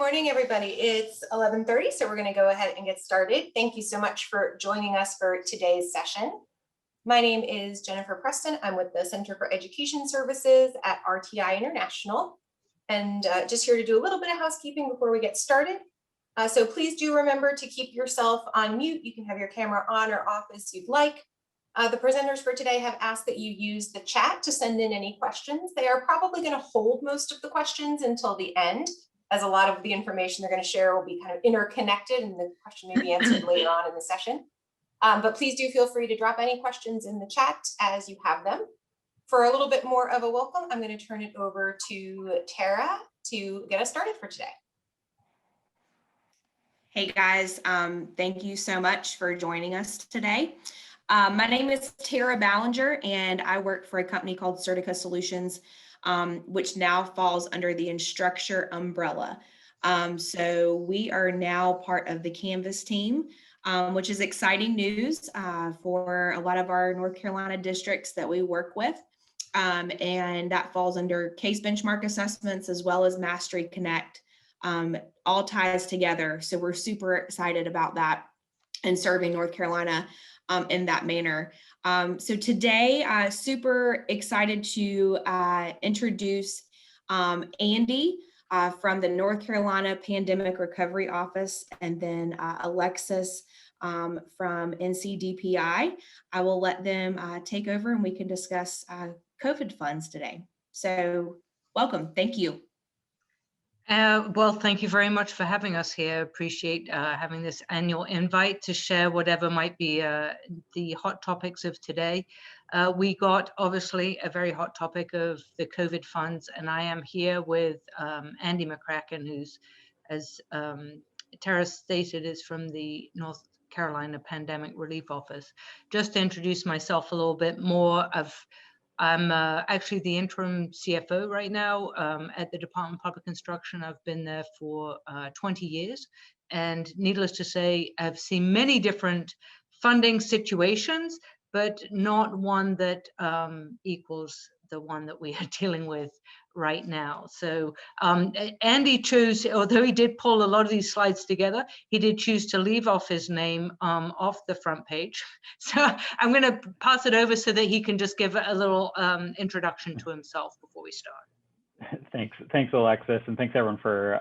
morning, everybody. It's 11:30, so we're going to go ahead and get started. Thank you so much for joining us for today's session. My name is Jennifer Preston. I'm with the Center for Education Services at RTI International, and just here to do a little bit of housekeeping before we get started. So please do remember to keep yourself on mute. You can have your camera on or off as you'd like. The presenters for today have asked that you use the chat to send in any questions. They are probably going to hold most of the questions until the end, as a lot of the information they're going to share will be kind of interconnected and the question may be answered later on in the session. But please do feel free to drop any questions in the chat as you have them. For a little bit more of a welcome, I'm going to turn it over to Tara to get us started for today. Hey guys, thank you so much for joining us today. My name is Tara Ballinger and I work for a company called Certica Solutions, which now falls under the Instructure umbrella. So we are now part of the Canvas team, which is exciting news for a lot of our North Carolina districts that we work with. And that falls under case benchmark assessments as well as Mastery Connect, all ties together. So we're super excited about that and serving North Carolina in that manner. So today, super excited to introduce Andy from the North Carolina Pandemic Recovery Office, and then Alexis from NCDPI. I will let them take over and we can discuss COVID funds today. So welcome, thank you. Well, thank you very much for having us here. Appreciate having this annual invite to share whatever might be the hot topics of today. We got obviously a very hot topic of the COVID funds, and I am here with Andy McCracken, who's, as Tara stated, is from the North Carolina Pandemic Relief Office. Just to introduce myself a little bit more, I'm actually the interim CFO right now at the Department of Public Instruction. I've been there for 20 years. And needless to say, I've seen many different funding situations, but not one that equals the one that we are dealing with right now. So Andy chose, although he did pull a lot of these slides together, he did choose to leave off his name off the front page. So I'm going to pass it over so that he can just give a little introduction to himself before we start. Thanks, Alexis, and thanks everyone for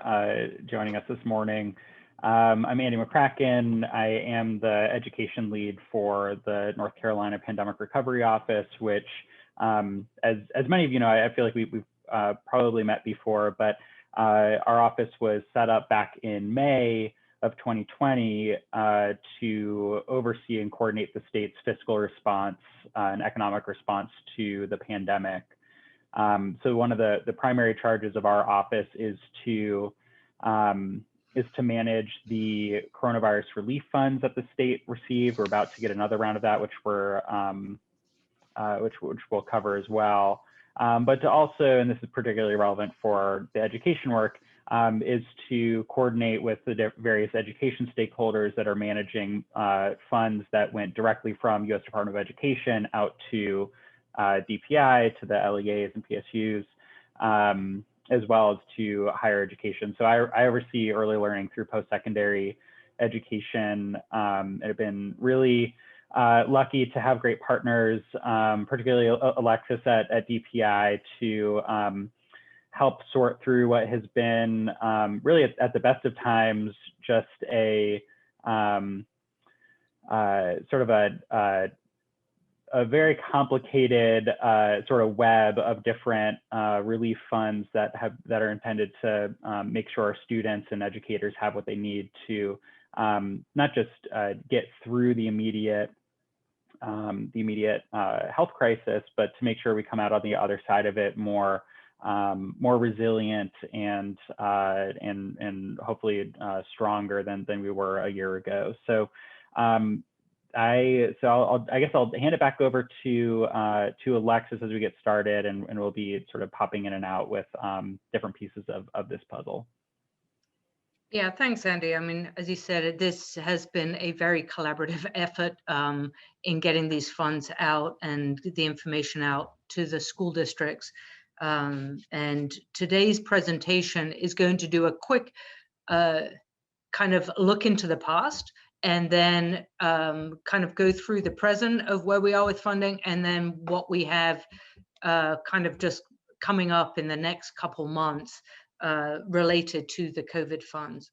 joining us this morning. I'm Andy McCracken. I am the education lead for the North Carolina Pandemic Recovery Office, which, as many of you know, I feel like we've probably met before, but our office was set up back in May of 2020 to oversee and coordinate the state's fiscal response and economic response to the pandemic. So one of the primary charges of our office is to manage the coronavirus relief funds that the state received. We're about to get another round of that, which we'll cover as well. But to also, and this is particularly relevant for the education work, is to coordinate with the various education stakeholders that are managing funds that went directly from U.S. Department of Education out to DPI, to the LEAs and PSUs, as well as to higher education. So I oversee early learning through post-secondary education, and have been really lucky to have great partners, particularly Alexis at DPI, to help sort through what has been really at the best of times, just a sort of a very complicated sort of web of different relief funds that are intended to make sure our students and educators have what they need to not just get through the immediate health crisis, but to make sure we come out on the other side of it more resilient and hopefully stronger than we were a year ago. So I guess I'll hand it back over to Alexis as we get started, and we'll be sort of popping in and out with different pieces of this puzzle. Yeah, thanks, Andy. I mean, as you said, this has been a very collaborative effort in getting these funds out and the information out to the school districts. And today's presentation is going to do a quick kind of look into the past and then kind of go through the present of where we are with funding, and then what we have kind of just coming up in the next couple months related to the COVID funds.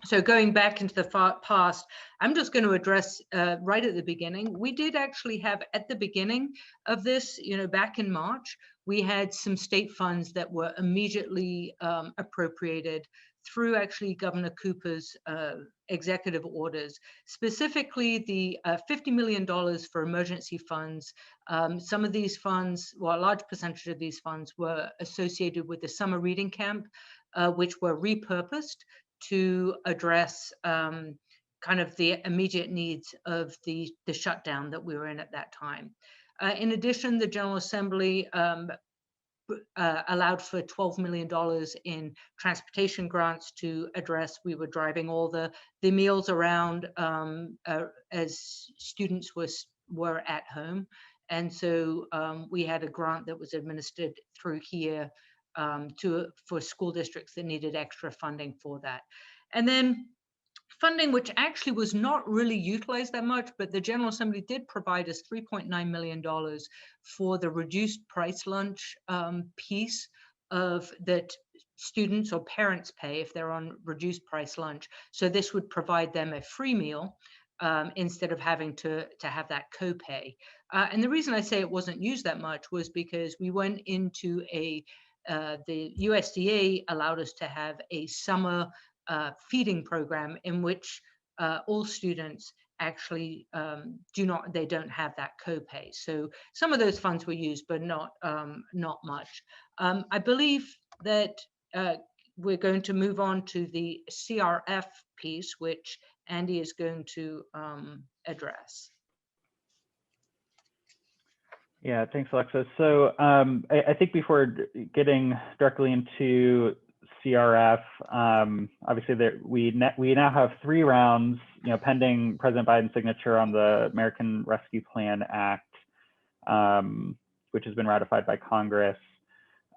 So going back into the past, I'm just going to address right at the beginning. We did actually have at the beginning of this, back in March, we had some state funds that were immediately appropriated through actually Governor Cooper's executive orders, specifically the $50 million for emergency funds. Some of these funds, well, a large percentage of these funds were associated with the summer reading camp, which were repurposed to address kind of the immediate needs of the shutdown that we were in at that time. In addition, the General Assembly allowed for $12 million in transportation grants to address, we were driving all the meals around as students were at home. And so we had a grant that was administered through here for school districts that needed extra funding for that. And then funding, which actually was not really utilized that much, but the General Assembly did provide us $3.9 million for the reduced price lunch piece of that students or parents pay if they're on reduced price lunch. So this would provide them a free meal instead of having to have that copay. And the reason I say it wasn't used that much was because we went into the USDA allowed us to have a summer feeding program in which all students actually don't have that copay. So some of those funds were used, but not much. I believe that we're going to move on to the CRF piece, which Andy is going to address. Yeah, thanks, Alexa. So I think before getting directly into CRF, obviously we now have 3 rounds, pending President Biden's signature on the American Rescue Plan Act, which has been ratified by Congress.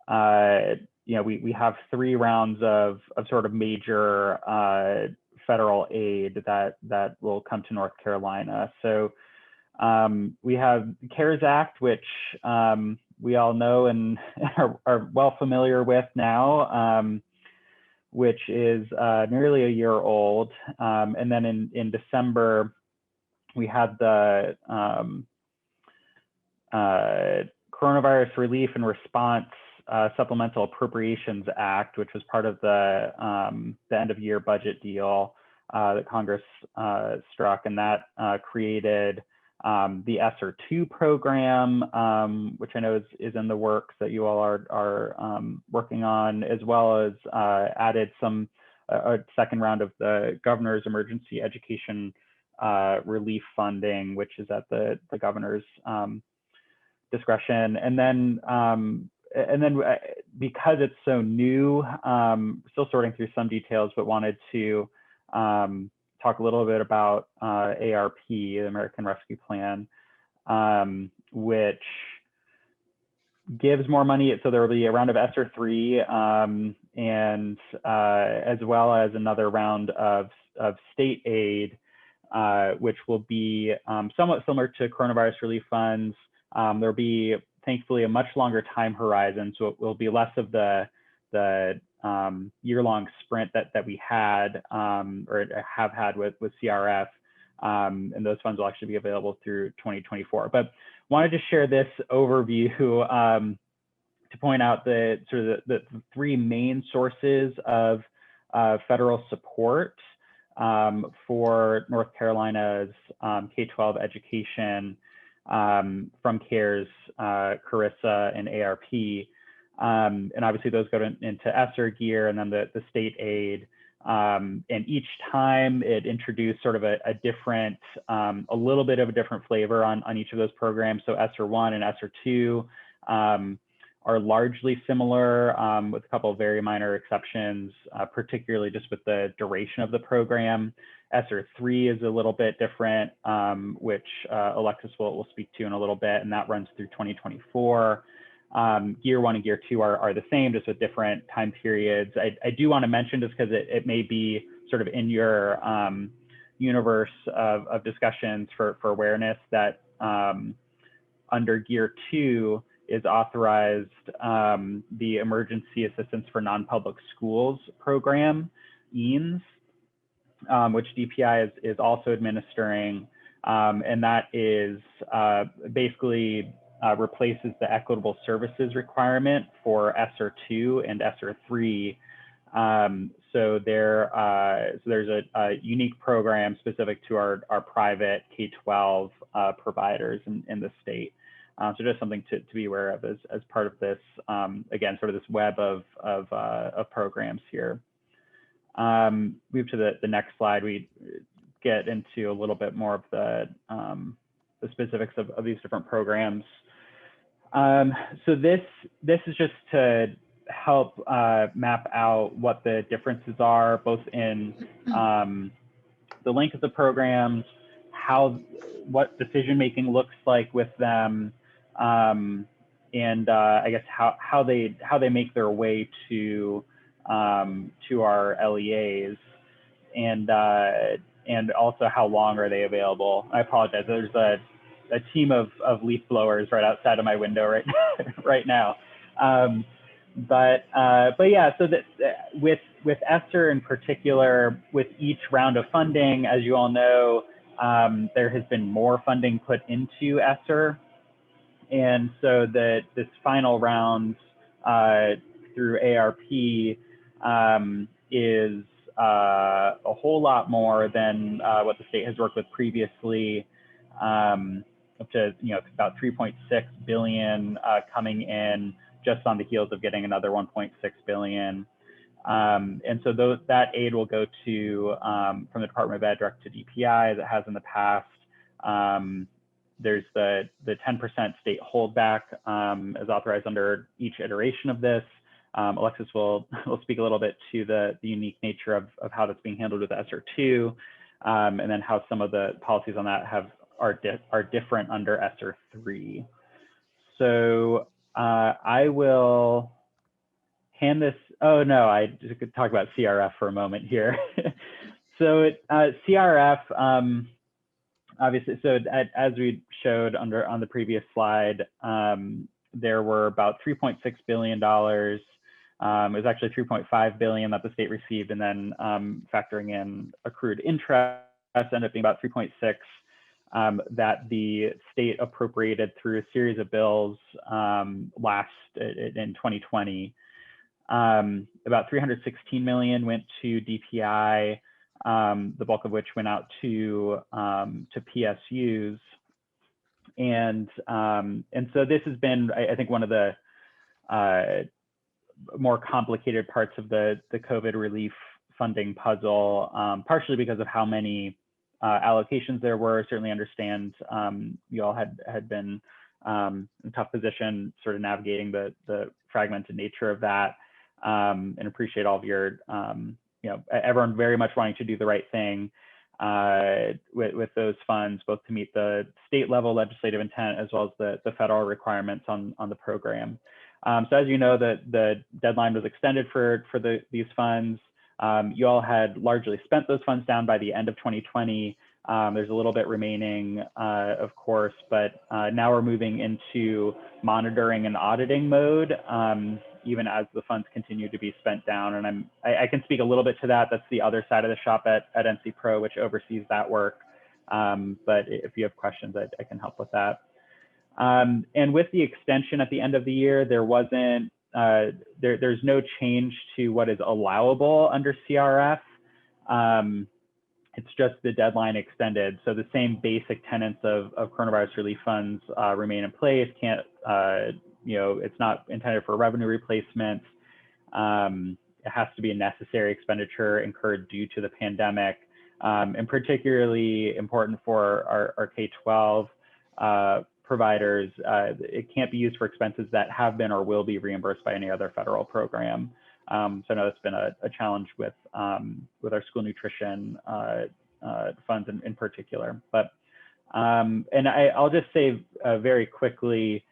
We have 3 rounds of sort of major federal aid that will come to North Carolina. So we have the CARES Act, which we all know and are well familiar with now, which is nearly a year old. And then in December, we had the Coronavirus Relief and Response Supplemental Appropriations Act, which was part of the end of year budget deal that Congress struck, and that created the ESSER2 program, which I know is in the works that you all are working on, as well as added a second round of the governor's emergency education relief funding, which is at the governor's discretion. And then because it's so new, still sorting through some details, but wanted to talk a little bit about ARP, the American Rescue Plan, which gives more money. So there will be a round of ESSER3 and as well as another round of state aid, which will be somewhat similar to coronavirus relief funds. There'll be, thankfully, a much longer time horizon, so it will be less of the year-long sprint that we had or have had with CRF, and those funds will actually be available through 2024. But wanted to share this overview to point out the 3 main sources of federal support for North Carolina's K-12 education from CARES, CARISA, and ARP. And obviously those go into ESSER, GEER, and then the state aid. And each time it introduced sort of a different, a little bit of a different flavor on each of those programs. So ESSER1 and ESSER2 are largely similar with a couple of very minor exceptions, particularly just with the duration of the program. ESSER3 is a little bit different, which Alexis will speak to in a little bit, and that runs through 2024. GEER 1 and GEER 2 are the same, just with different time periods. I do want to mention, just because it may be sort of in your universe of discussions for awareness, that under GEER 2 is authorized the Emergency Assistance for Non-Public Schools program, EANS, which DPI is also administering. And that is basically replaces the equitable services requirement for ESSER 2 and ESSER 3. So there's a unique program specific to our private K-12 providers in the state. So just something to be aware of as part of this, again, sort of this web of programs here. Move to the next slide. We get into a little bit more of the specifics of these different programs. So this is just to help map out what the differences are, both in the length of the programs, what decision making looks like with them, and I guess how they make their way to our LEAs, and also how long are they available. I apologize. There's a team of leaf blowers right outside of my window right now. But yeah, so that with ESSER in particular, with each round of funding, as you all know, there has been more funding put into ESSER. And so this final round through ARP is a whole lot more than what the state has worked with previously, up to about 3.6 billion coming in just on the heels of getting another 1.6 billion. And so that aid will go to from the Department of Ed direct to DPI, as it has in the past. There's the 10% state holdback as authorized under each iteration of this. Alexis will speak a little bit to the unique nature of how that's being handled with ESSER 2, and then how some of the policies on that are different under ESSER 3. So I will hand this. Oh no, I just could talk about CRF for a moment here. So CRF, obviously, so as we showed on the previous slide, there were about $3.6 billion. It was actually 3.5 billion that the state received, and then factoring in accrued interest, ended up being about 3.6 that the state appropriated through a series of bills in 2020. About 316 million went to DPI, the bulk of which went out to PSUs, and so this has been, I think, one of the more complicated parts of the COVID relief funding puzzle, partially because of how many allocations there were. Certainly understand you all had been in a tough position sort of navigating the fragmented nature of that, and appreciate all of your, everyone very much wanting to do the right thing with those funds, both to meet the state level legislative intent as well as the federal requirements on the program. So as you know, the deadline was extended for these funds. You all had largely spent those funds down by the end of 2020. There's a little bit remaining, of course, but now we're moving into monitoring and auditing mode, even as the funds continue to be spent down. And I can speak a little bit to that. That's the other side of the shop at NC Pro, which oversees that work. But if you have questions, I can help with that. And with the extension at the end of the year, there wasn't, there's no change to what is allowable under CRF. It's just the deadline extended. So the same basic tenets of coronavirus relief funds remain in place. It's not intended for revenue replacement. It has to be a necessary expenditure incurred due to the pandemic, and particularly important for our K-12 providers. It can't be used for expenses that have been or will be reimbursed by any other federal program. So I know it's been a challenge with our school nutrition funds in particular. But and I'll just say very quickly,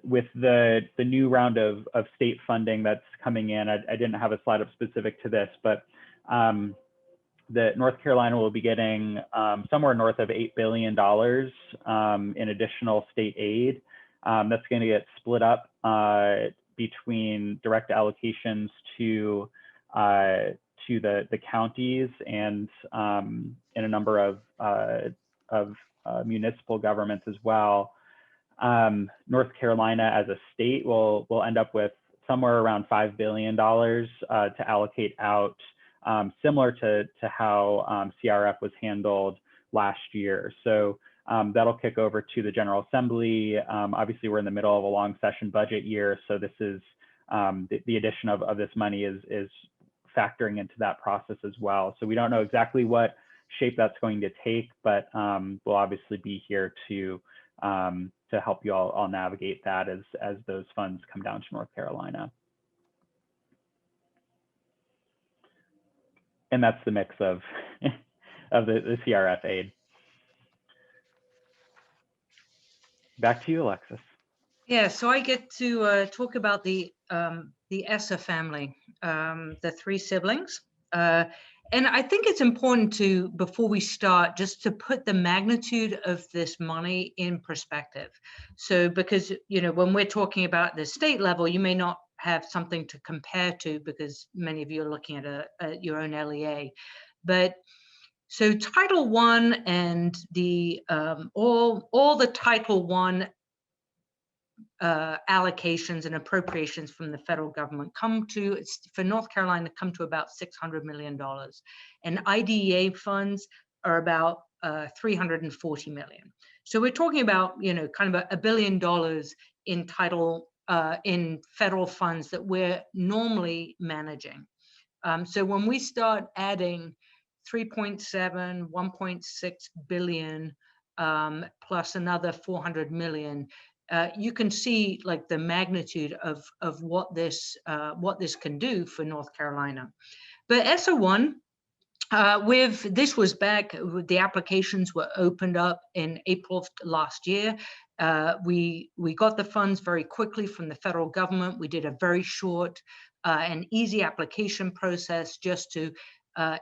With the new round of state funding that's coming in, I didn't have a slide up specific to this, but that North Carolina will be getting somewhere north of $8 billion in additional state aid. That's going to get split up between direct allocations to the counties and in a number of municipal governments as well. North Carolina as a state will end up with somewhere around $5 billion to allocate out, similar to how CRF was handled last year. So that'll kick over to the General Assembly. Obviously, we're in the middle of a long session budget year, so this is the addition of this money is factoring into that process as well. So we don't know exactly what shape that's going to take, but we'll obviously be here to help you all navigate that as those funds come down to North Carolina. And that's the mix of the CRF aid. Back to you, Alexis. Yeah, so I get to talk about the ESSER family, the 3 siblings. And I think it's important to, before we start, just to put the magnitude of this money in perspective. So because, when we're talking about the state level, you may not have something to compare to because many of you are looking at your own LEA. But so Title I and the all the Title I allocations and appropriations from the federal government for North Carolina come to about $600 million, and IDEA funds are about $340 million. So we're talking about kind of $1 billion in federal funds that we're normally managing. So when we start adding 3.7, 1.6 billion plus another 400 million. You can see like the magnitude of what this can do for North Carolina. But ESSER1, this was back, the applications were opened up in April of last year. We got the funds very quickly from the federal government. We did a very short and easy application process just to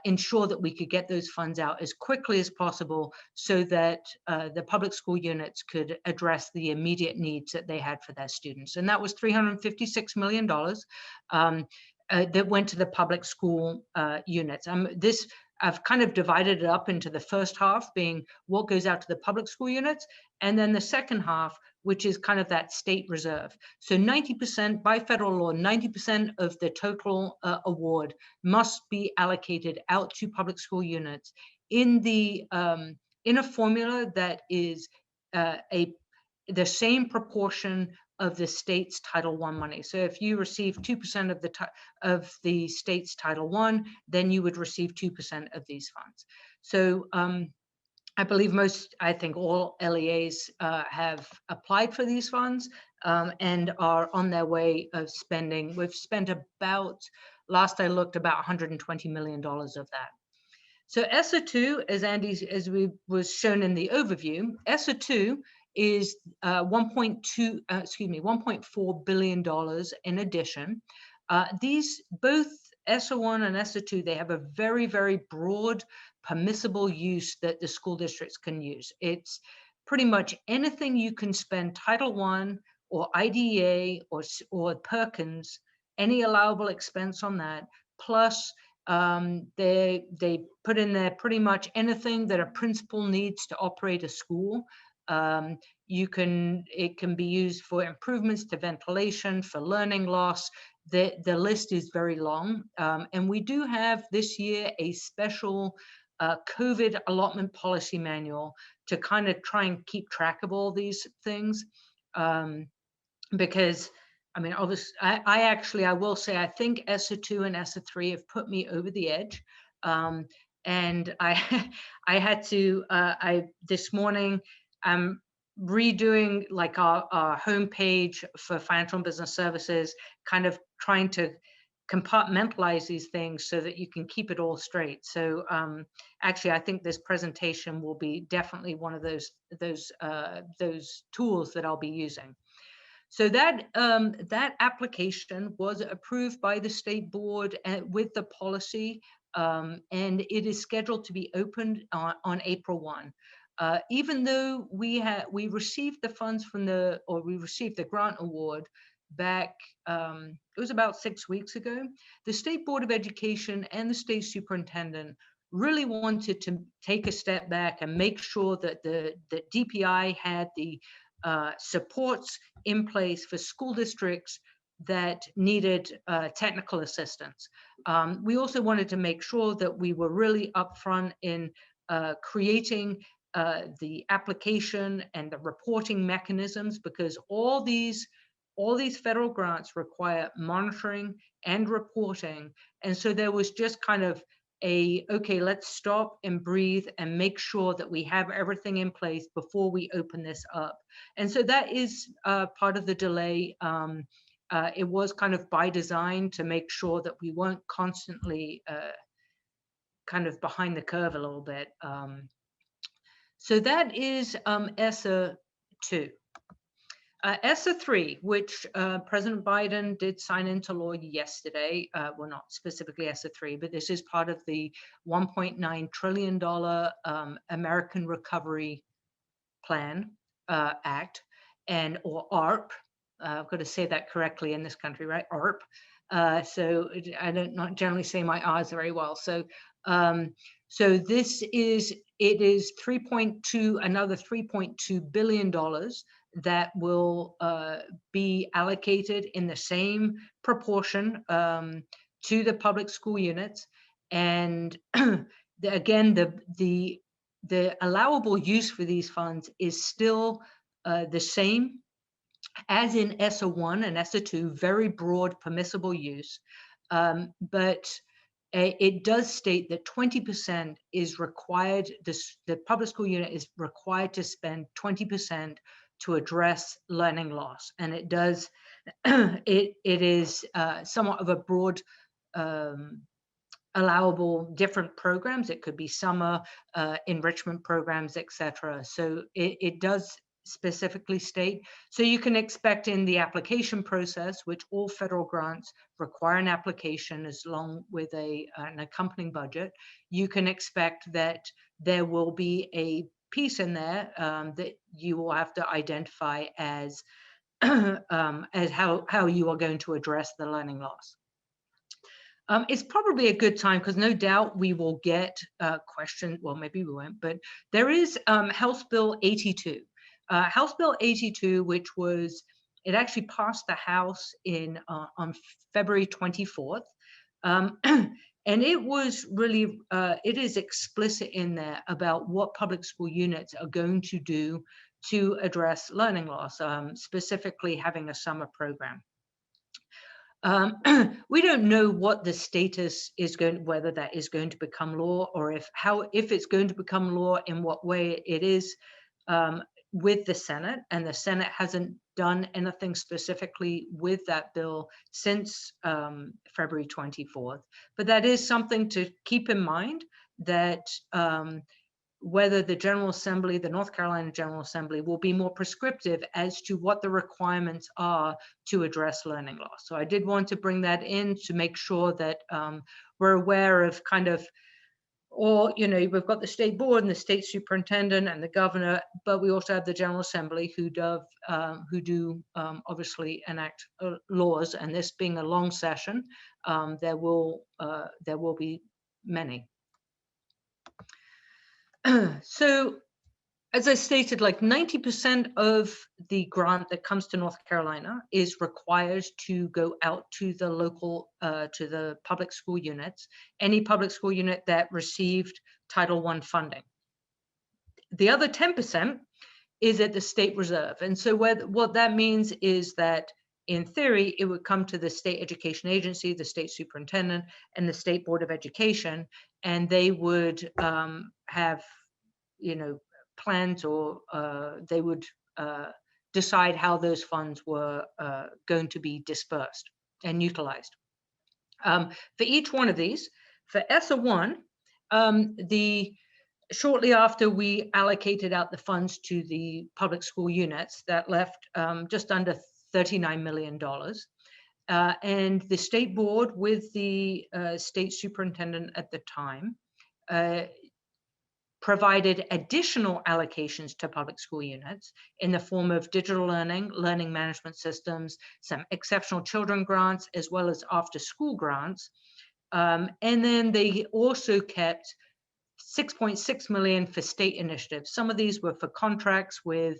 ensure that we could get those funds out as quickly as possible so that the public school units could address the immediate needs that they had for their students. And that was $356 million that went to the public school units. I've kind of divided it up into the first half being what goes out to the public school units, and then the second half, which is kind of that state reserve. So 90% by federal law, 90% of the total award must be allocated out to public school units in a formula that is the same proportion of the state's Title I money. So if you receive 2% of the state's Title I, then you would receive 2% of these funds. So I believe I think all LEAs have applied for these funds and are on their way of spending. We've spent about, last I looked, about $120 million of that. So ESSER2, as we was shown in the overview, ESSER2 is $1.4 billion in addition. These both ESSER1 and ESSER2, they have a very, very broad permissible use that the school districts can use. It's pretty much anything you can spend Title I or IDEA or Perkins, any allowable expense on that, plus they put in there pretty much anything that a principal needs to operate a school. It can be used for improvements to ventilation, for learning loss. The list is very long. And we do have this year a special COVID allotment policy manual to kind of try and keep track of all these things. Because I mean, obviously, I will say, I think ESSER2 and ESSER3 have put me over the edge. And I had to, this morning, I'm redoing like our homepage for financial and business services, kind of trying to compartmentalize these things so that you can keep it all straight. So actually, I think this presentation will be definitely one of those tools that I'll be using. So that application was approved by the state board with the policy, and it is scheduled to be opened on April 1. Even though we received the funds we received the grant award back, it was about 6 weeks ago, the State Board of Education and the state superintendent really wanted to take a step back and make sure that the DPI had the supports in place for school districts that needed technical assistance. We also wanted to make sure that we were really upfront in creating the application and the reporting mechanisms, because all these federal grants require monitoring and reporting. And so there was just kind of okay, let's stop and breathe and make sure that we have everything in place before we open this up. And so that is part of the delay. It was kind of by design to make sure that we weren't constantly kind of behind the curve a little bit. So that is ESSER 2. ESSER 3, which President Biden did sign into law yesterday, well, not specifically ESSER 3, but this is part of the $1.9 trillion American Recovery Plan Act, or ARP. I've got to say that correctly in this country, right? ARP. So I don't not generally say my R's very well. So this is, it is another $3.2 billion that will be allocated in the same proportion to the public school units. And again, the allowable use for these funds is still the same as in ESSER1 and ESSER2, very broad permissible use. But it does state that 20% is required, the public school unit is required to spend 20% to address learning loss. And it does, it is somewhat of a broad allowable different programs. It could be summer enrichment programs, etc. So it does specifically state. So you can expect in the application process, which all federal grants require an application as long with an accompanying budget, you can expect that there will be a piece in there that you will have to identify as how you are going to address the learning loss. It's probably a good time because no doubt we will get questions, well, maybe we won't, but there is House Bill 82. House Bill 82, which was, it actually passed the House on February 24th. And it was really, it is explicit in there about what public school units are going to do to address learning loss, specifically having a summer program. We don't know what the status is going, whether that is going to become law, or if it's going to become law, in what way it is with the Senate. And the Senate hasn't done anything specifically with that bill since February 24th. But that is something to keep in mind, that whether the General Assembly, the North Carolina General Assembly, will be more prescriptive as to what the requirements are to address learning loss. So I did want to bring that in to make sure that we're aware of kind of, or, you know, we've got the state board and the state superintendent and the governor, but we also have the General Assembly who do obviously enact laws. And this being a long session, there will be many. So, as I stated, like 90% of the grant that comes to North Carolina is required to go out to the local, to the public school units, any public school unit that received Title I funding. The other 10% is at the state reserve. And so what that means is that in theory, it would come to the state education agency, the state superintendent, and the state board of education, and they would have, you know, plans, or they would decide how those funds were going to be dispersed and utilized. For each one of these, for ESSER1, shortly after we allocated out the funds to the public school units, that left just under $39 million. And the state board, with the state superintendent at the time, provided additional allocations to public school units in the form of digital learning, learning management systems, some exceptional children grants, as well as after school grants. And then they also kept $6.6 million for state initiatives. Some of these were for contracts with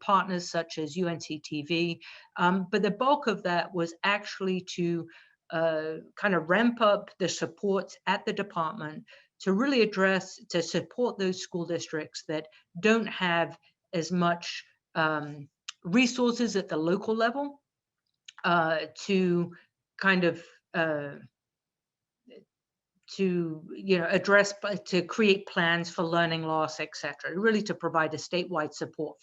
partners such as UNCTV, but the bulk of that was actually to kind of ramp up the support at the department to really to support those school districts that don't have as much resources at the local level to kind of address, to create plans for learning loss, et cetera, really to provide a statewide support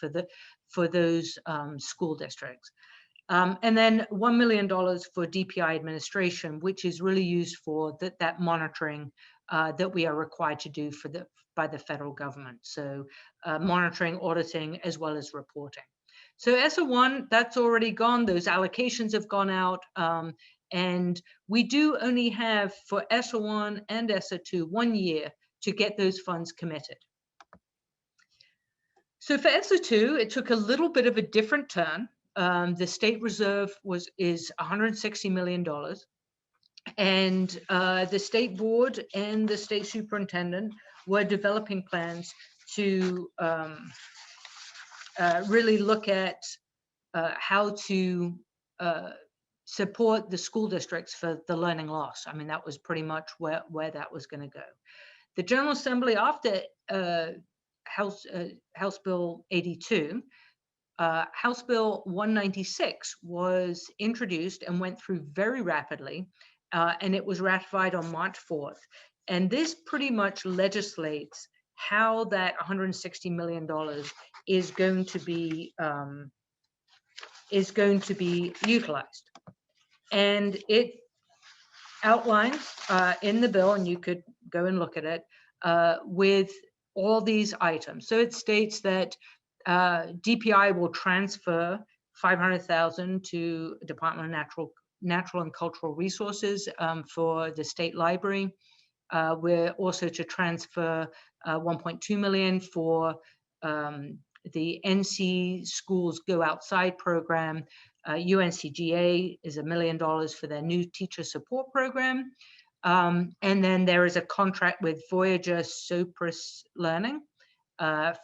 for those school districts. And then $1 million for DPI administration, which is really used for that monitoring that we are required to do by the federal government. So monitoring, auditing, as well as reporting. So ESSER1, that's already gone. Those allocations have gone out. And we do only have for ESSER1 and ESSER2 1 year to get those funds committed. So for ESSER2, it took a little bit of a different turn. The state reserve is $160 million. And the state board and the state superintendent were developing plans to really look at how to support the school districts for the learning loss. I mean, that was pretty much where that was going to go. The General Assembly, after House Bill 82, House Bill 196 was introduced and went through very rapidly, and it was ratified on March 4th. And this pretty much legislates how that $160 million is going to be utilized. And it outlines in the bill, and you could go and look at it, with all these items. So it states that DPI will transfer $500,000 to Department of Natural and Cultural Resources for the state library. We're also to transfer $1.2 million for the NC Schools Go Outside program. UNCGA is $1 million for their new teacher support program. And then there is a contract with Voyager Sopris Learning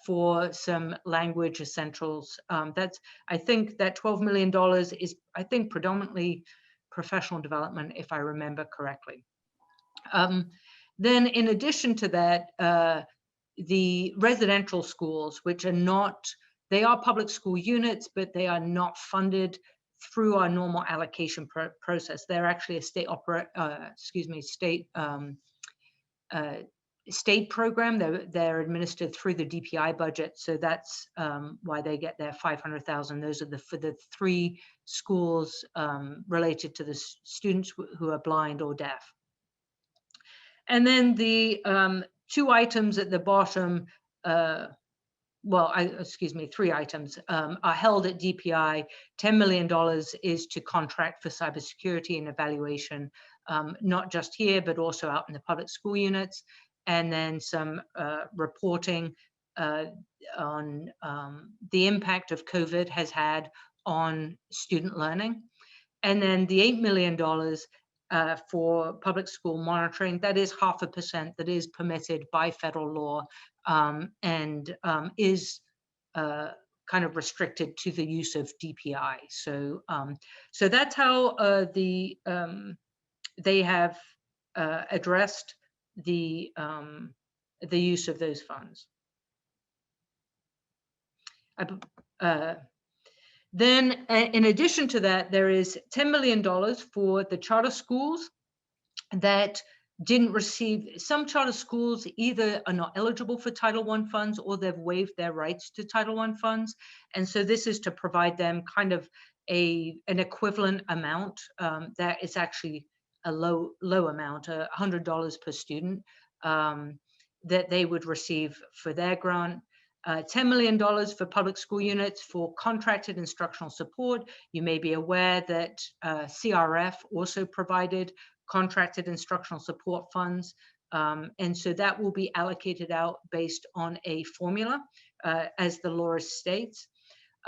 for some language essentials. I think that $12 million is, I think, predominantly professional development, if I remember correctly. Then in addition to that, the residential schools, which are not, they are public school units, but they are not funded through our normal allocation process. They're actually a state program. They're administered through the DPI budget. So that's why they get their $500,000. Those are for the 3 schools related to the students who are blind or deaf. And then the 2 items at the bottom, 3 items are held at DPI. $10 million is to contract for cybersecurity and evaluation, not just here, but also out in the public school units. And then some reporting on the impact of COVID has had on student learning. And then the $8 million for public school monitoring, that is 0.5% that is permitted by federal law and is kind of restricted to the use of DPI. So that's how they have addressed the use of those funds. Then, in addition to that, there is $10 million for the charter schools that didn't receive. Some charter schools either are not eligible for Title I funds or they've waived their rights to Title I funds. And so this is to provide them kind of an equivalent amount that is actually a low amount, $100 per student that they would receive for their grant. $10 million for public school units for contracted instructional support. You may be aware that CRF also provided contracted instructional support funds. And so that will be allocated out based on a formula, as the law states.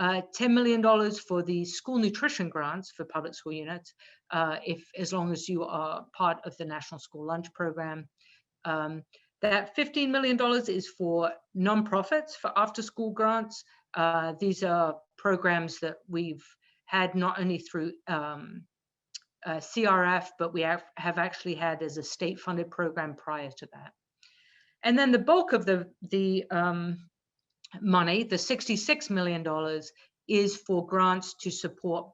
$10 million for the school nutrition grants for public school units, as long as you are part of the National School Lunch Program. That $15 million is for nonprofits for after-school grants. These are programs that we've had not only through CRF, but we have actually had as a state-funded program prior to that. And then the bulk of the money, the $66 million, is for grants to support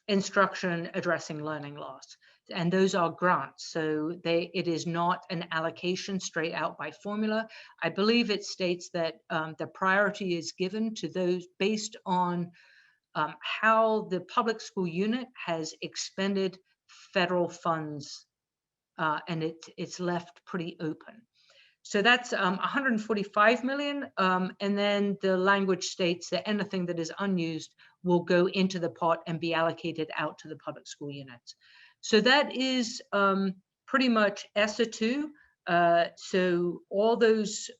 instruction addressing learning loss. And those are grants, so it is not an allocation straight out by formula. I believe it states that the priority is given to those based on how the public school unit has expended federal funds, and it's left pretty open. So that's 145 million, and then the language states that anything that is unused will go into the pot and be allocated out to the public school units. So that is pretty much ESSER 2. So all those,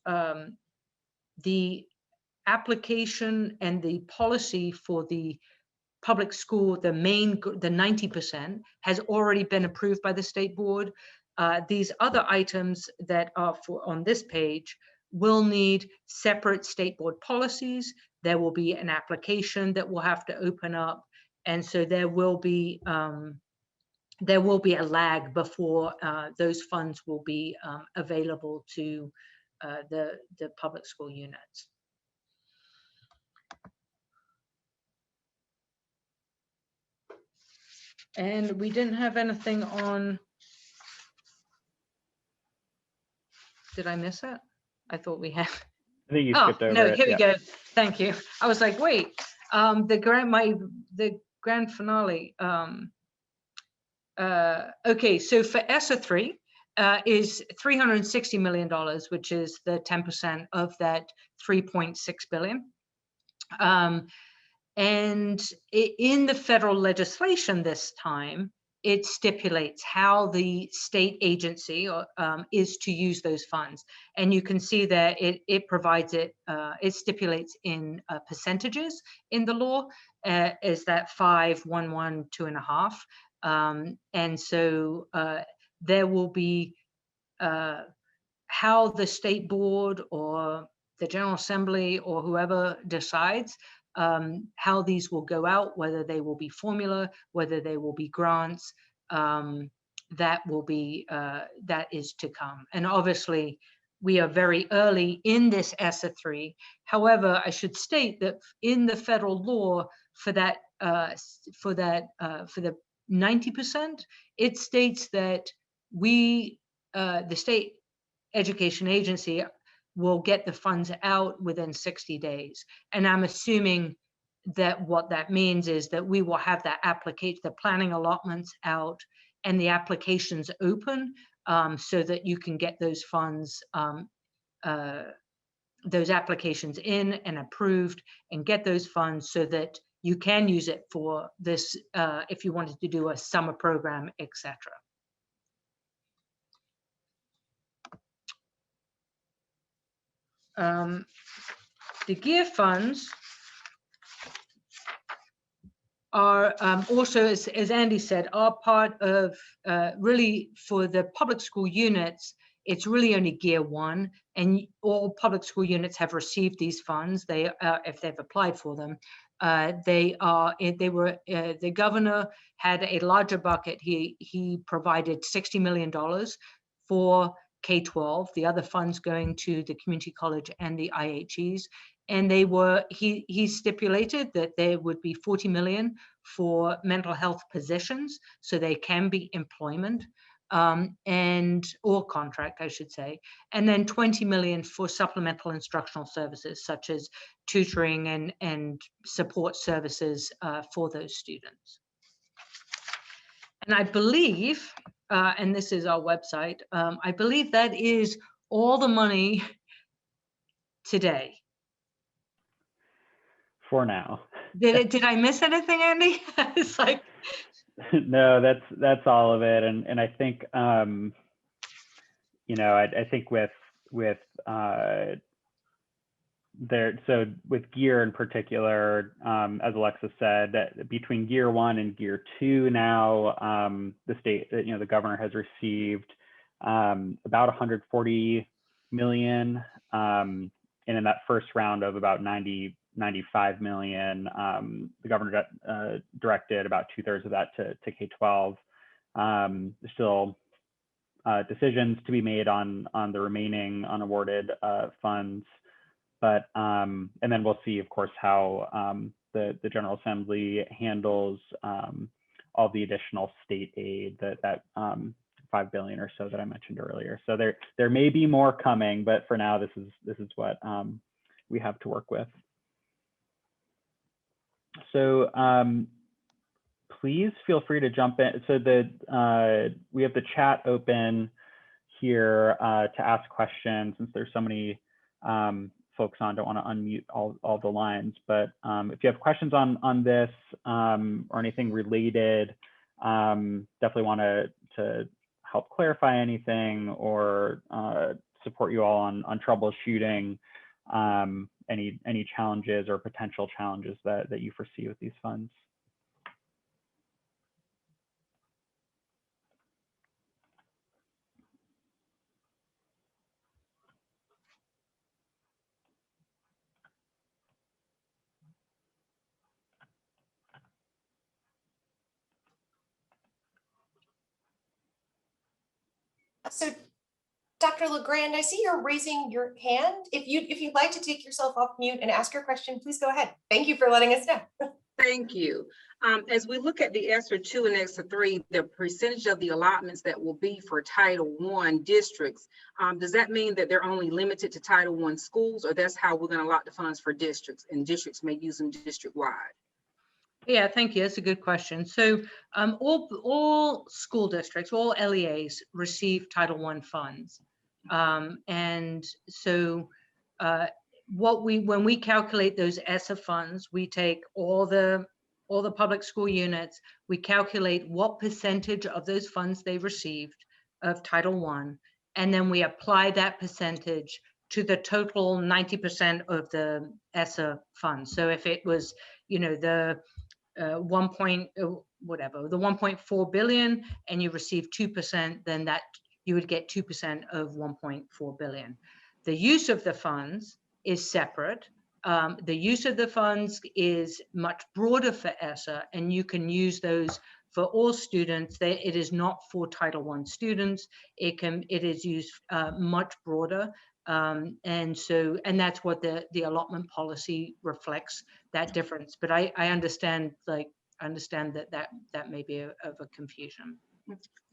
the application and the policy for the public school, the 90% has already been approved by the state board. These other items that are on this page will need separate state board policies. There will be an application that will have to open up, and so there will be a lag before those funds will be available to the public school units. And we didn't have anything on. Did I miss it? I thought we had. I think you skipped over no, it. here we go. Thank you. I was like, wait, the grand finale. Okay, so for ESSER 3 is $360 million, which is the 10% of that 3.6 billion. And in the federal legislation this time, it stipulates how the state agency is to use those funds. And you can see that it provides it stipulates in percentages in the law, is that 5, 1, 1, 2.5. And so there will be how the state board or the General Assembly or whoever decides how these will go out, whether they will be formula, whether they will be grants, that is to come. And obviously, we are very early in this ESSER 3. However, I should state that in the federal law for the 90%, it states that we, the state education agency, will get the funds out within 60 days. And I'm assuming that what that means is that we will have that application, the planning allotments out and the applications open, so that you can get those funds, those applications in and approved and get those funds so that you can use it for this, if you wanted to do a summer program, etc. The GEER funds are also, as Andy said, are part of really for the public school units. It's really only GEER 1, and all public school units have received these funds. They, if they've applied for them, the governor had a larger bucket. He provided $60 million for K-12, the other funds going to the community college and the IHEs. And they were, he stipulated that there would be 40 million for mental health positions, so they can be employment, or contract, I should say. And then 20 million for supplemental instructional services, such as tutoring and support services for those students. And I believe, and this is our website, I believe that is all the money today? For now. Did I miss anything, Andy? It's like, No, that's all of it. And I think, you know, I think with so with GEER in particular, as Alexis said, that between GEER 1 and GEER 2 now, the state, you know, the governor has received about 140 million. And in that first round of about 95 million, the governor directed about 2/3 of that to K-12. There's still decisions to be made on the remaining unawarded funds. But and then we'll see, of course, how the General Assembly handles all the additional state aid, that 5 billion or so that I mentioned earlier. So there may be more coming, but for now, this is what we have to work with. So please feel free to jump in. So we have the chat open here to ask questions, since there's so many folks on. Don't want to unmute all the lines, but if you have questions on this or anything related, definitely want to help clarify anything or support you all on troubleshooting any challenges or potential challenges that you foresee with these funds. So Dr. LeGrand, I see you're raising your hand. If you'd like to take yourself off mute and ask your question, please go ahead. Thank you for letting us know. Thank you. As we look at the ESSER2 and ESSER3, the percentage of the allotments that will be for Title I districts, does that mean that they're only limited to Title I schools, or that's how we're going to allot the funds for districts, and districts may use them district-wide? yeah, thank you. That's a good question. So all school districts, all LEAs receive Title I funds. And so when we calculate those ESSER funds, we take all the public school units, we calculate what percentage of those funds they received of Title I, and then we apply that percentage to the total 90% of the ESSER funds. So if it was, you know, the the 1.4 billion, and you receive 2%, then that you would get 2% of 1.4 billion. The use of the funds is separate. The use of the funds is much broader for ESSER, and you can use those for all students. It is not for Title I students. It is used much broader. And that's what the allotment policy reflects, that difference. But I understand that may be of a confusion.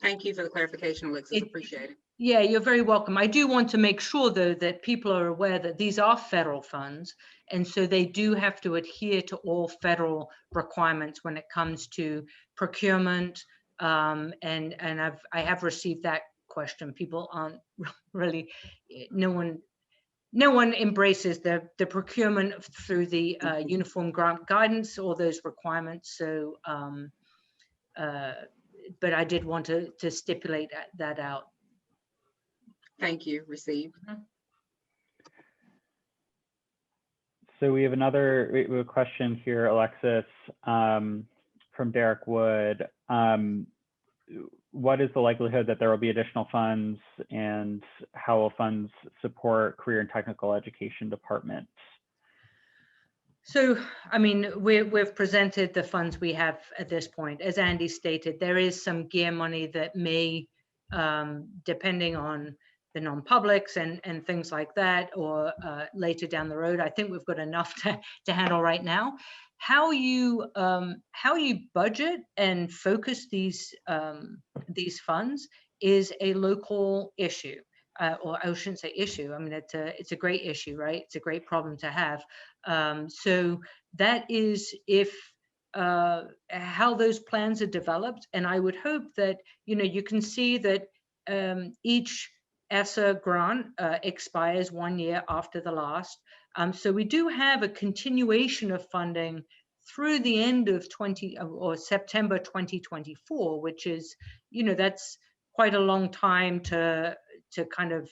Thank you for the clarification, Alexis. Appreciate it. Yeah, you're very welcome. I do want to make sure, though, that people are aware that these are federal funds, and so they do have to adhere to all federal requirements when it comes to procurement. And I have received that question. People aren't really, no one embraces the procurement through the Uniform Grant Guidance, all those requirements. So, but I did want to stipulate that out. Thank you. Received. So we have a question here, Alexis, from Derek Wood. What is the likelihood that there will be additional funds, and how will funds support career and technical education departments? So, I mean, we've presented the funds we have at this point. As Andy stated, there is some GEER money that may, depending on the non-publics and things like that, or later down the road. I think we've got enough to handle right now. How you budget and focus these funds is a local issue, or I shouldn't say issue. I mean, it's a great issue, right? It's a great problem to have. So that is how those plans are developed, and I would hope that you can see that each ESSER grant expires 1 year after the last. So we do have a continuation of funding through the end of September 2024, which is, that's quite a long time to kind of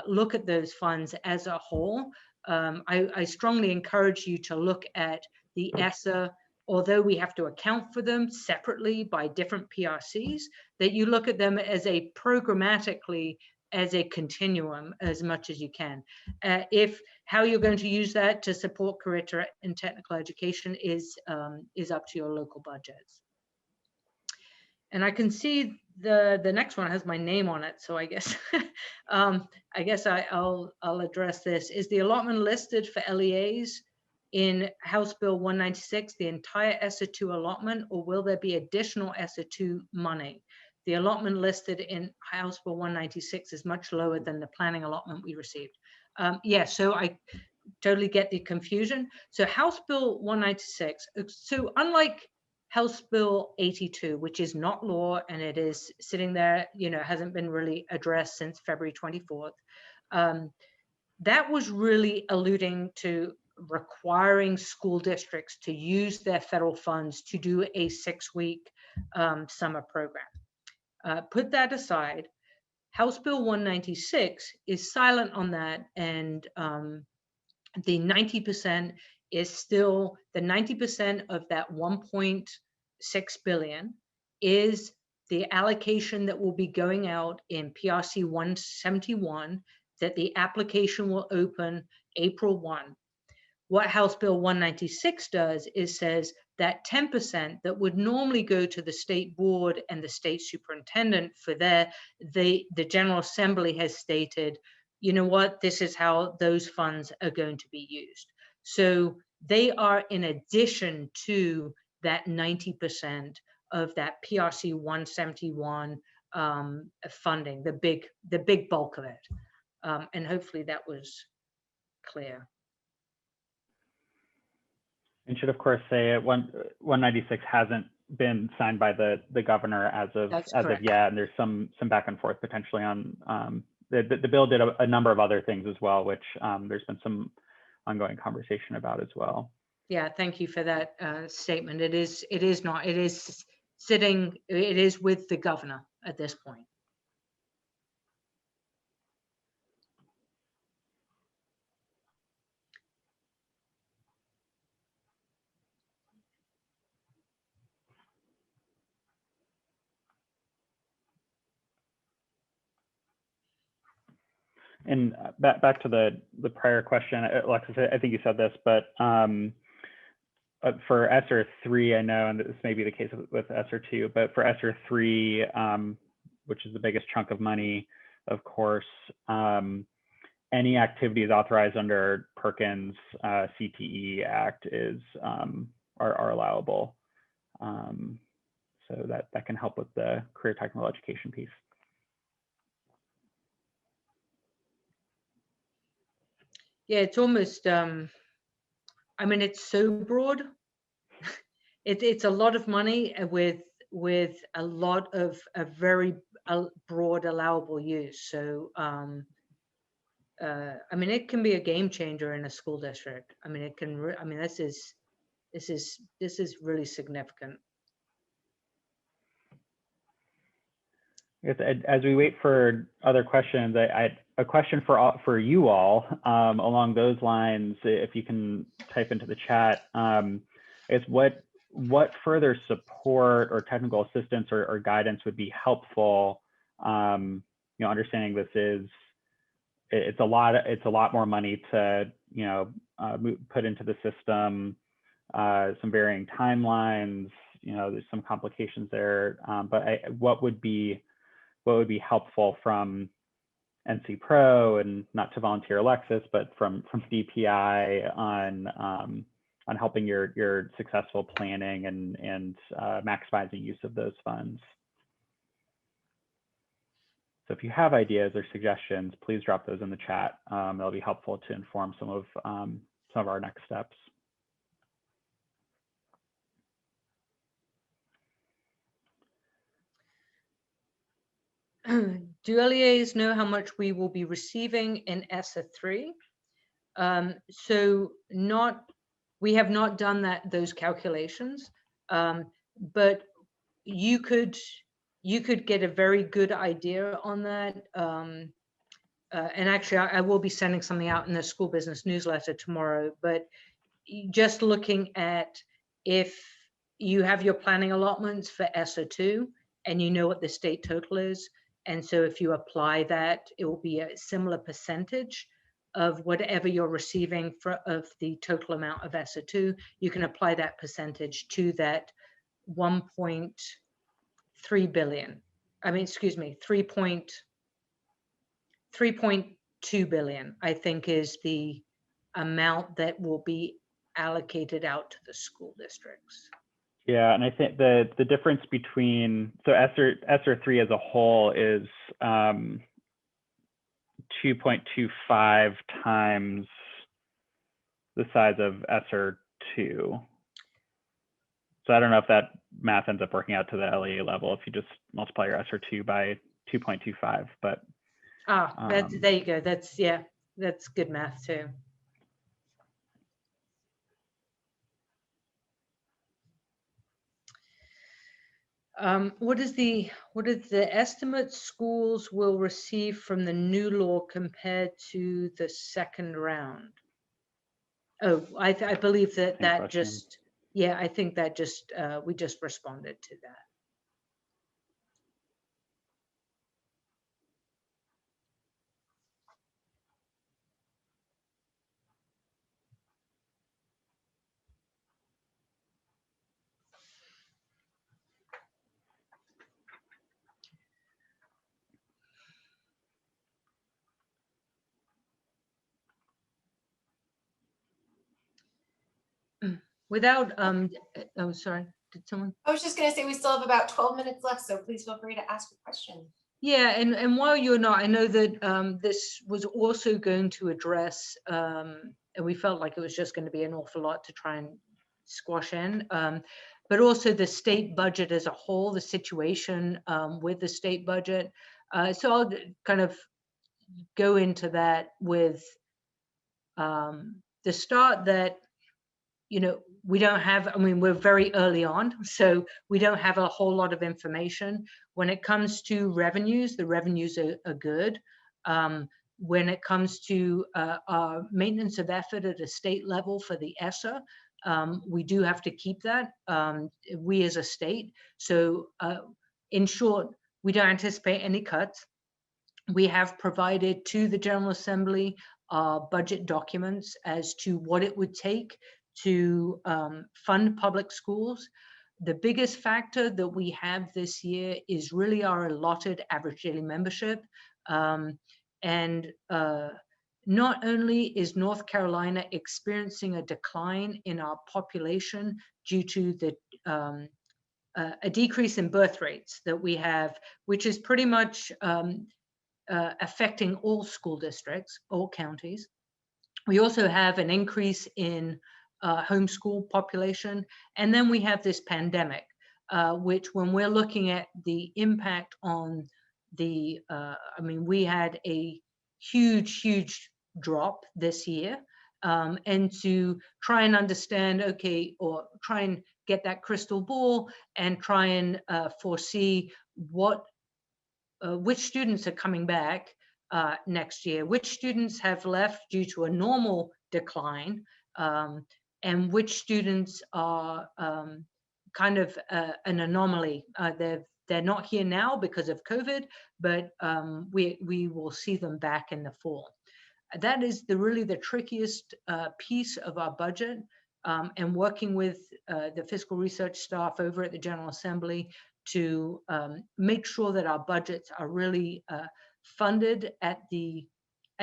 look at those funds as a whole. I strongly encourage you to look at the ESSER, although we have to account for them separately by different PRCs, that you look at them as a programmatically as a continuum as much as you can. If how you're going to use that to support career and technical education is up to your local budgets. And I can see the next one has my name on it, so I guess I'll address this. Is the allotment listed for LEAs in House Bill 196 the entire ESSER2 allotment, or will there be additional ESSER2 money? The allotment listed in House Bill 196 is much lower than the planning allotment we received. Yeah, so I totally get the confusion. So House Bill 196, so unlike House Bill 82, which is not law and it is sitting there, hasn't been really addressed since February 24th, that was really alluding to requiring school districts to use their federal funds to do a 6-week summer program. Put that aside, House Bill 196 is silent on that, and the 90% is still, the 90% of that 1.6 billion is the allocation that will be going out in PRC 171, that the application will open April 1. What House Bill 196 does is says that 10% that would normally go to the state board and the state superintendent for the General Assembly has stated, you know what, this is how those funds are going to be used. So they are in addition to that 90% of that PRC 171 funding, the big bulk of it. And hopefully that was clear. And should of course say 196 hasn't been signed by the governor as of yet, and there's some back and forth potentially on the bill did a number of other things as well, which there's been some ongoing conversation about as well. Yeah, thank you for that statement. It is sitting, it is with the governor at this point. And back to the prior question, Alexis, I think you said this, but for ESSER 3, I know, and this may be the case with ESSER 2, but for ESSER 3, which is the biggest chunk of money, of course, any activities authorized under Perkins CTE Act are allowable. So that can help with the career technical education piece. Yeah, it's almost, I mean, it's so broad. It's a lot of money with a lot of a very broad allowable use. So, I mean, it can be a game changer in a school district. I mean, it can. I mean, this is really significant. As we wait for other questions, I had a question for you all along those lines. If you can type into the chat, is what further support or technical assistance or guidance would be helpful? Understanding it's a lot more money to put into the system. Some varying timelines. There's some complications there. But what would be helpful from NC Pro, and not to volunteer Alexis, but from DPI on helping your successful planning and maximizing use of those funds. So if you have ideas or suggestions, please drop those in the chat. It'll be helpful to inform some of our next steps. Do LEAs know how much we will be receiving in ESSER 3? So we have not done those calculations, but you could get a very good idea on that. And actually, I will be sending something out in the school business newsletter tomorrow, but just looking at if you have your planning allotments for ESSER 2 and you know what the state total is. And so if you apply that, it will be a similar percentage of whatever you're receiving of the total amount of ESSER 2. You can apply that percentage to that 1.3 billion. I mean, excuse me, 3.2 billion, I think, is the amount that will be allocated out to the school districts. Yeah, and I think the difference between, so ESSER 3 as a whole is 2.25 times the size of ESSER 2. So I don't know if that math ends up working out to the LEA level if you just multiply your ESSER 2 by 2.25, but. There you go. That's good math too. What is the estimate schools will receive from the new law compared to the second round? Oh, I believe that just, yeah, I think that just, we just responded to that. Without, oh, sorry, did someone? I was just going to say we still have about 12 minutes left, so please feel free to ask a question. Yeah, and while you're not, I know that this was also going to address, and we felt like it was just going to be an awful lot to try and squash in, but also the state budget as a whole, the situation with the state budget. So I'll kind of go into that with the start that, you know, we don't have, I mean, we're very early on, so we don't have a whole lot of information. When it comes to revenues, the revenues are good. When it comes to our maintenance of effort at a state level for the ESSER, we do have to keep that, we as a state. So in short, we don't anticipate any cuts. We have provided to the General Assembly budget documents as to what it would take to fund public schools. The biggest factor that we have this year is really our allotted average daily membership. And not only is North Carolina experiencing a decline in our population due to the a decrease in birth rates that we have, which is pretty much affecting all school districts, all counties. We also have an increase in homeschool population. And then we have this pandemic, which when we're looking at the impact on the, I mean, we had a huge drop this year. And to try and understand, okay, or try and get that crystal ball and try and foresee what, which students are coming back next year, which students have left due to a normal decline, and which students are kind of an anomaly. They're not here now because of COVID, but we will see them back in the fall. That is really the trickiest piece of our budget, and working with the fiscal research staff over at the General Assembly to make sure that our budgets are really funded at a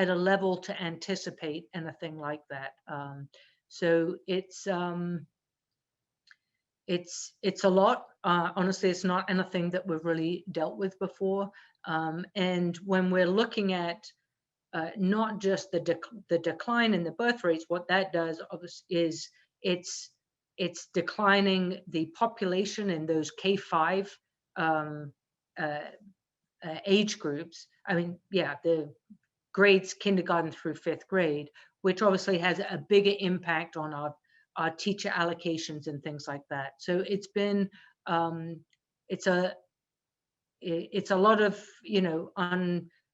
level to anticipate anything like that. So it's a lot. Honestly, it's not anything that we've really dealt with before. And when we're looking at not just the decline in the birth rates, what that does is it's declining the population in those K-5 age groups. I mean, yeah, the grades kindergarten through 5th grade, which obviously has a bigger impact on our teacher allocations and things like that. So it's been, it's a lot of, you know,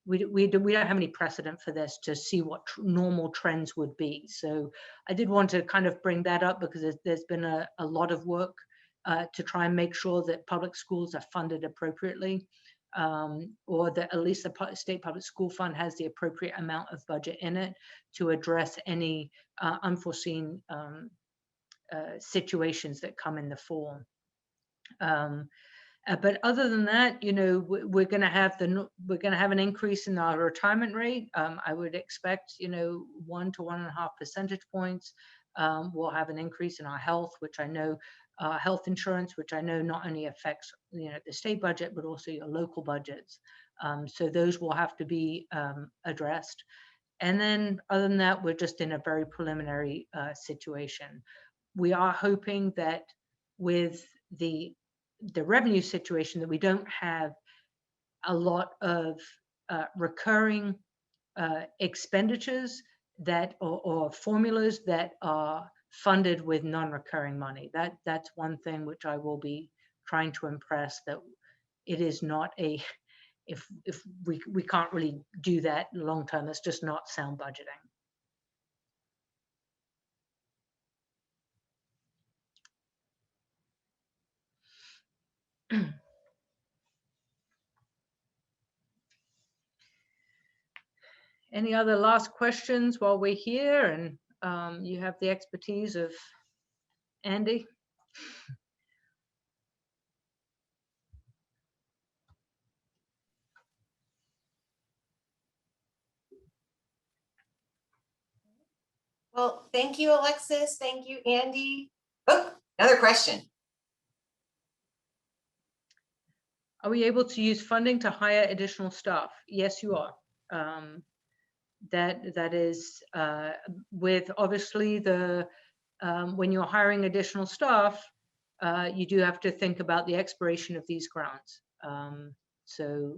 we don't have any precedent for this to see what normal trends would be. So I did want to kind of bring that up because there's been a lot of work to try and make sure that public schools are funded appropriately, or that at least the state public school fund has the appropriate amount of budget in it to address any unforeseen situations that come in the form. But other than that, you know, we're going to have an increase in our retirement rate. I would expect, you know, 1 to 1.5 percentage points. We'll have an increase in our health, which I know, health insurance, which I know not only affects, you know, the state budget, but also your local budgets. So those will have to be addressed. And then other than that, we're just in a very preliminary situation. We are hoping that with the revenue situation, that we don't have a lot of recurring expenditures that or formulas that are funded with non-recurring money. That's one thing which I will be trying to impress, that it is not a, if we can't really do that long term. It's just not sound budgeting. Any other last questions while we're here and you have the expertise of Andy? Well, thank you, Alexis. Thank you, Andy. Oh, another question. Are we able to use funding to hire additional staff? Yes, you are. That is with obviously the when you're hiring additional staff, you do have to think about the expiration of these grants. So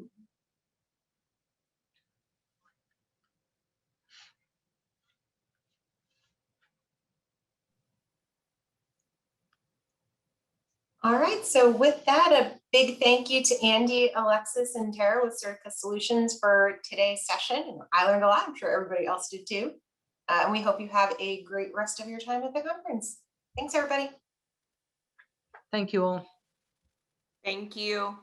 All right, so with that, a big thank you to Andy, Alexis, and Tara with Certica Solutions for today's session. I learned a lot, I'm sure everybody else did too. And we hope you have a great rest of your time at the conference. Thanks, everybody. thank you all. Thank you.